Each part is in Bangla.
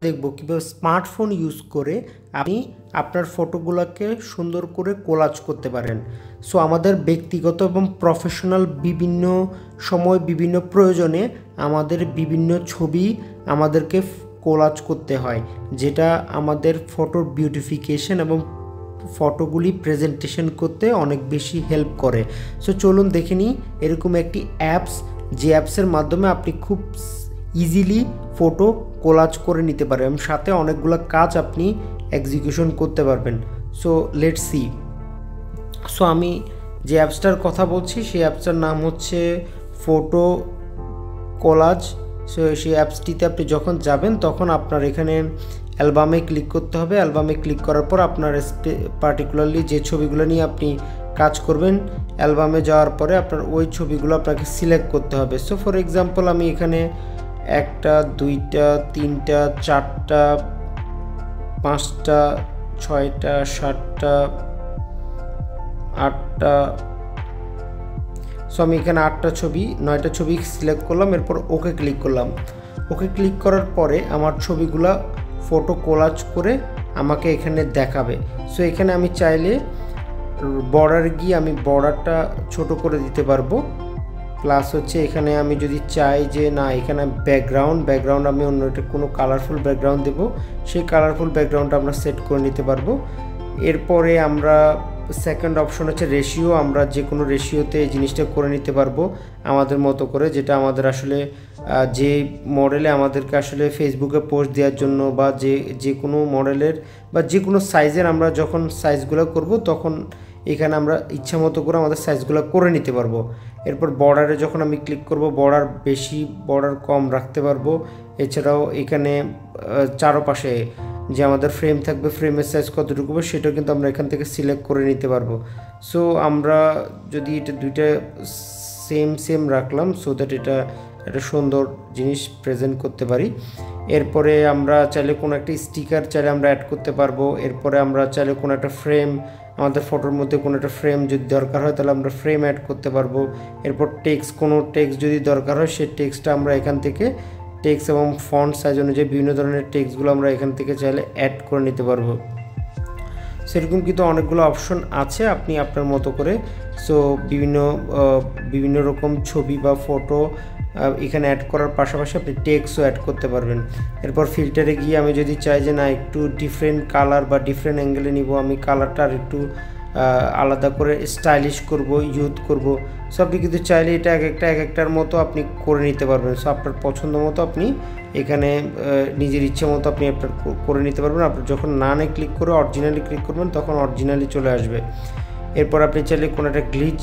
দেখব কিভাবে স্মার্টফোন ইউজ করে আপনি আপনার ফটোগুলোকে সুন্দর করে কোলাজ করতে পারেন। সো আমাদের ব্যক্তিগত এবং প্রফেশনাল বিভিন্ন সময় বিভিন্ন প্রয়োজনে আমাদের বিভিন্ন ছবি আমাদেরকে কোলাজ করতে হয়, যেটা আমাদের ফটোর বিউটিফিকেশন এবং ফটোগুলি প্রেজেন্টেশন করতে অনেক বেশি হেল্প করে। সো চলুন দেখে নিই এরকম একটি অ্যাপস, যে অ্যাপসের মাধ্যমে আপনি খুব ইজিলি ফটো কোলাজ করে নিতে পারেন এবং সাথে অনেকগুলো কাজ আপনি এক্সিকিউশন করতে পারবেন। So let's see. সো আমি যে অ্যাপসটার কথা বলছি সেই অ্যাপসটার নাম হচ্ছে ফটো কোলাজ। সো সেই অ্যাপসটিতে আপনি যখন যাবেন তখন আপনার এখানে অ্যালবামে ক্লিক করতে হবে। অ্যালবামে ক্লিক করার পর আপনার পার্টিকুলারলি যে ছবিগুলো নিয়ে আপনি কাজ করবেন, অ্যালবামে যাওয়ার পরে আপনার ওই ছবিগুলো আপনাকে সিলেক্ট করতে হবে। সো ফর এক্সাম্পল আমি এখানে 1টা 2টা 3টা 4টা 5টা 6টা 7টা 8টা, সো আমি এখানে 8টা ছবি 9টা ছবি সিলেক্ট করলাম, এরপর ওকে ক্লিক করলাম। ওকে ক্লিক করার পরে আমার ছবিগুলা ফটো কোলাজ করে আমাকে এখানে দেখাবে। সো এখানে আমি চাইলে বর্ডার গিয়ে আমি বর্ডারটা ছোট করে দিতে পারবো, প্লাস হচ্ছে এখানে আমি যদি চাই যে না এখানে ব্যাকগ্রাউন্ড আমি অন্য একটা কোনো কালারফুল ব্যাকগ্রাউন্ড দেবো, সেই কালারফুল ব্যাকগ্রাউন্ডটা আমরা সেট করে নিতে পারবো। এরপরে আমরা সেকেন্ড অপশন হচ্ছে রেশিও, আমরা যে কোনো রেশিওতে এই জিনিসটা করে নিতে পারবো আমাদের মতো করে, যেটা আমাদের আসলে যে মডেলে আমাদেরকে আসলে ফেসবুকে পোস্ট দেওয়ার জন্য বা যে কোনো মডেলের বা যে কোনো সাইজের আমরা যখন সাইজগুলো করব তখন এখানে আমরা ইচ্ছা মতো করে আমাদের সাইজগুলো করে নিতে পারবো। এরপর বর্ডারে যখন আমি ক্লিক করব বর্ডার বেশি বর্ডার কম রাখতে পারবো। এছাড়াও এখানে চারপাশে যে আমাদের ফ্রেম থাকবে, ফ্রেমের সাইজ কতটুকু হবে সেটাও কিন্তু আমরা এখান থেকে সিলেক্ট করে নিতে পারবো। সো আমরা যদি এটা দুইটা সেম রাখলাম সো দ্যাট এটা একটা সুন্দর জিনিস প্রেজেন্ট করতে পারি। এরপরে আমরা চাইলে কোনো একটা স্টিকার চাইলে আমরা অ্যাড করতে পারবো। এরপরে আমরা চাইলে কোনো একটা ফ্রেম, আমাদের ফটোর মধ্যে কোনো একটা ফ্রেম যদি দরকার হয় তাহলে আমরা ফ্রেম অ্যাড করতে পারবো। এরপর কোনো টেক্সট যদি দরকার হয় সেই টেক্সটটা আমরা এখান থেকে টেক্সট এবং ফন্ট সাইজ অনুযায়ী বিভিন্ন ধরনের টেক্সটগুলো আমরা এখান থেকে চাইলে অ্যাড করে নিতে পারবো। সেরকম কিন্তু অনেকগুলো অপশন আছে আপনি আপনার মতো করে। সো বিভিন্ন রকম ছবি বা ফটো এখানে অ্যাড করার পাশাপাশি আপনি টেক্সটও অ্যাড করতে পারবেন। এরপর ফিল্টারে গিয়ে আমি যদি চাই যে না একটু ডিফারেন্ট কালার বা ডিফারেন্ট অ্যাঙ্গেলে নিব, আমি কালারটা আর একটু আলাদা করে স্টাইলিশ করব, ইউথ করব, সো আপনি কিন্তু চাইলে এটা এক একটার মতো আপনি করে নিতে পারবেন। সো আপনার পছন্দ মতো আপনি এখানে নিজের ইচ্ছে মতো আপনি আপনার করে নিতে পারবেন। আপনার যখন নানে ক্লিক করে অরিজিনালি ক্লিক করবেন তখন অরিজিনালি চলে আসবে। এরপর আপনি চাইলে কোনো একটা গ্লিচ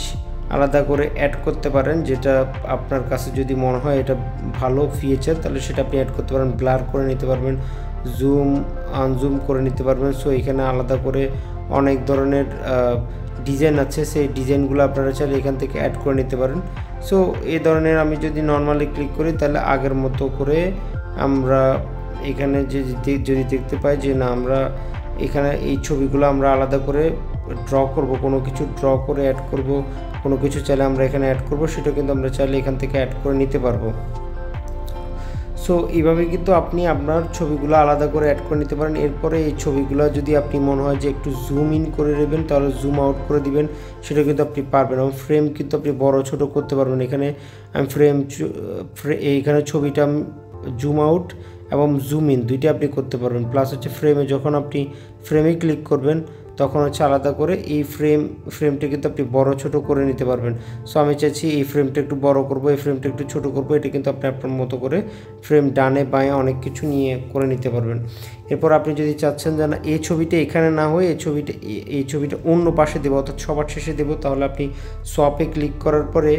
আলাদা করে অ্যাড করতে পারেন, যেটা আপনার কাছে যদি মনে হয় এটা ভালো ফিচার তাহলে সেটা আপনি অ্যাড করতে পারেন। ব্লার করে নিতে পারবেন, জুম আনজুম করে নিতে পারবেন। সো এখানে আলাদা করে অনেক ধরনের ডিজাইন আছে, সেই ডিজাইনগুলো আপনারা চাইলে এখান থেকে অ্যাড করে নিতে পারেন। সো এই ধরনের আমি যদি নর্মালি ক্লিক করি তাহলে আগের মতো করে আমরা এখানে যদি দেখতে পাই যে না আমরা এখানে এই ছবিগুলো আমরা আলাদা করে ড্র করব, কোনো কিছু ড্র করে অ্যাড করব, কোনো কিছু চাইলে আমরা এখানে অ্যাড করব, সেটা কিন্তু আমরা চাইলে এখান থেকে অ্যাড করে নিতে পারবো। সো এইভাবে কিন্তু আপনি আপনার ছবিগুলো আলাদা করে অ্যাড করে নিতে পারেন। এরপরে এই ছবিগুলো যদি আপনি মনে হয় যে একটু জুম ইন করে নেবেন তাহলে জুম আউট করে দিবেন, সেটা কিন্তু আপনি পারবেন। এবং ফ্রেম কিন্তু আপনি বড় ছোট করতে পারবেন। এখানে আমি এইখানে ছবিটা জুম আউট এবং জুম ইন দুইটা আপনি করতে পারবেন। প্লাস হচ্ছে ফ্রেমে যখন আপনি ফ্রেমে ক্লিক করবেন তখন হচ্ছে আলাদা করে এই ফ্রেমটা কিন্তু আপনি বড় ছোট করে নিতে পারবেন। সো আমি চাইছি এই ফ্রেমটা একটু বড় করব, এই ফ্রেমটা একটু ছোট করব, এটা কিন্তু আপনি আপনার মতো করে ফ্রেম ডানে বাঁয়ে অনেক কিছু নিয়ে করে নিতে পারবেন। এরপর আপনি যদি চাচ্ছেন যে না এই ছবিটা এখানে না হয়ে এই ছবিটা অন্য পাশে দেবো অর্থাৎ সবার শেষে দেবো, তাহলে আপনি সোয়াপে ক্লিক করার পরে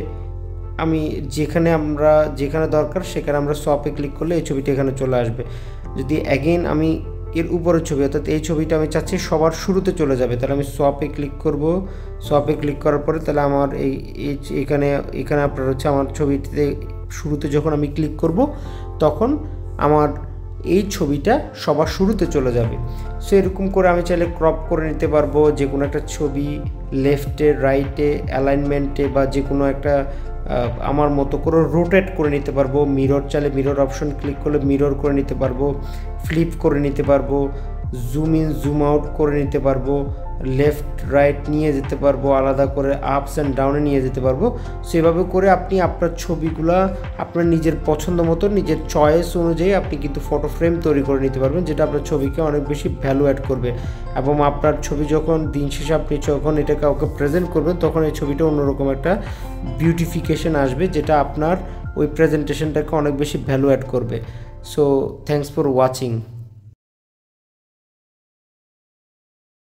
আমি যেখানে দরকার সেখানে আমরা সোয়াপে ক্লিক করলে এই ছবিটা এখানে চলে আসবে। যদি অ্যাগেন আমি এর উপরের ছবি অর্থাৎ এই ছবিটা আমি চাচ্ছি সবার শুরুতে চলে যাবে, তাহলে আমি সোয়াপে ক্লিক করব। সোয়াপে ক্লিক করার পরে তাহলে আমার এখানে আপনার হচ্ছে আমার ছবিতে শুরুতে যখন আমি ক্লিক করব তখন আমার এই ছবিটা সবার শুরুতে চলে যাবে। সো এরকম করে আমি চাইলে ক্রপ করে নিতে পারবো যে কোনো একটা ছবি লেফটে রাইটে অ্যালাইনমেন্টে বা যে কোনো একটা আমার মতো করে রোটেট করে নিতে পারবো। মিরর চাইলে মিরর অপশন ক্লিক করলে মিরর করে নিতে পারবো, ফ্লিপ করে নিতে পারবো, জুম ইন জুম আউট করে নিতে পারবো, লেফট রাইট নিয়ে যেতে পারবো, আলাদা করে আপস অ্যান্ড ডাউনে নিয়ে যেতে পারবো। সো এভাবে করে আপনি আপনার ছবিগুলা আপনার নিজের পছন্দ মতো নিজের চয়েস অনুযায়ী আপনি কিন্তু ফটো ফ্রেম তৈরি করে নিতে পারবেন, যেটা আপনার ছবিকে অনেক বেশি ভ্যালু অ্যাড করবে। এবং আপনার ছবি যখন দিন শেষে আপনি যখন এটা কাউকে প্রেজেন্ট করবেন তখন এই ছবিটা অন্যরকম একটা বিউটিফিকেশন আসবে, যেটা আপনার ওই প্রেজেন্টেশনটাকে অনেক বেশি ভ্যালু অ্যাড করবে। So thanks for watching.